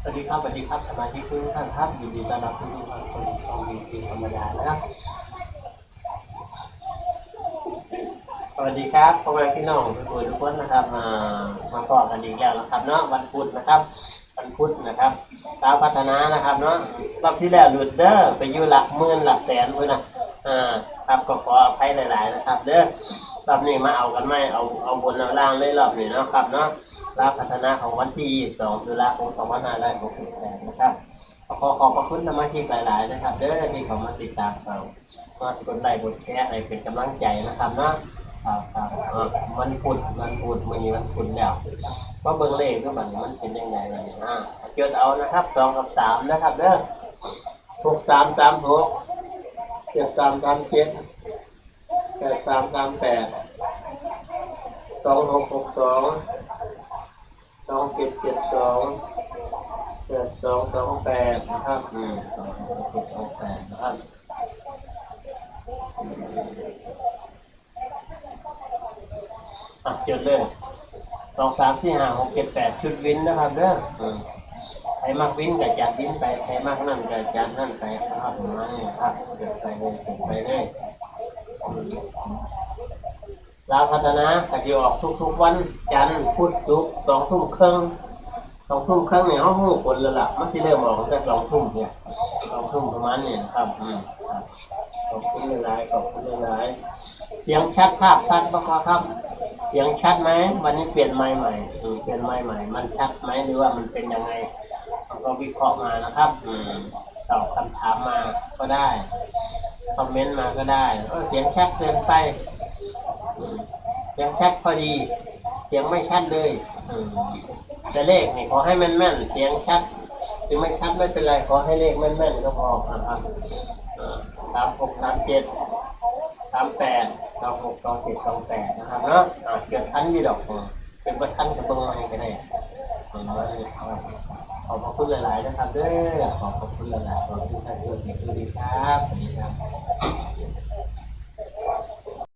วัสดีครับสวัสดีครับสมาชิกทุกท่านครับยินดีต้อนรับทุกท่านสู่ช่องวีทีธรรมดานะครับสวัสดีครับพ่อแม่พี่น้องทุกคนนะครับมาพบกันอีกแล้วนะครับเนาะวันพุธนะครับวันพุธนะครับสาวพัฒนานะครับเนาะรอบที่แล้วหลุดเด้อไปอยู่หลักหมื่นหลักแสนเพื่อนครับก็ขออภัยหลายๆนะครับเด้อรอบนี้มาเอากันไหมเอาบนเอาล่างเลยรอบนี้เนาะครับเนาะรับพัฒนาของวันที่2 ตุลาคม 2568นะครับขอขอบพระคุณสมาชิกหลายๆนะครับเด้อที่เขามาติดตามเรามากดไลค์กดแชร์ให้เป็นกำลังใจนะครับเนาะครับมันพุดมันมีมันพุดแล้วว่าเบิ่งเลขก็มันเป็นยังไงจดเอานะครับ2 กับ 3นะครับเด้อ6336 7337 8338 2662 2772 8228นะครับ2728นะครับจดเลย2 3 4 5 6 7 8ชุดวินนะครับเด้อใครมากวินกับจัดวินไปใครมากนั่นกับจัดนั่นไปนะครับครับเกิดไปเลยลาวพัฒนาจะออกทุกวันจันทร์พุธศุกร์2 ทุ่มครึ่งเนี่ยห้องหูคนละมันที่เริ่มออกตั้งแต่2 ทุ่มเนี่ย2 ทุ่มประมาณเนี่ยครับขอบคุณหลายเสียงชัดภาพชัดบ้างครับเสียงชัดไหมวันนี้เปลี่ยนไมค์ใหม่เปลี่ยนไมค์ใหม่มันชัดไหมหรือว่ามันเป็นยังไงก็วิเคราะห์มานะครับตอบคำถามมาก็ได้คอมเมนต์มาก็ได้เสียงชัดเกินไปเสียงชัดพอดีเสียงไม่ชัดเลยแต่เลขนี่ขอให้แม่นเสียงชัดถึงไม่ชัดไม่เป็นไรขอให้เลขแม่นก็พอนะครับ36 37 38 26 27 28นะครับเนาะเกิดทันยี่ดอกเป็นประทันกับเบิ้งอะไรก็ได้ขอบพระคุณหลายๆนะครับเด้อขอบพระคุณหลายๆขอบคุณท่านผู้ชมดีครับสวัสดีครับ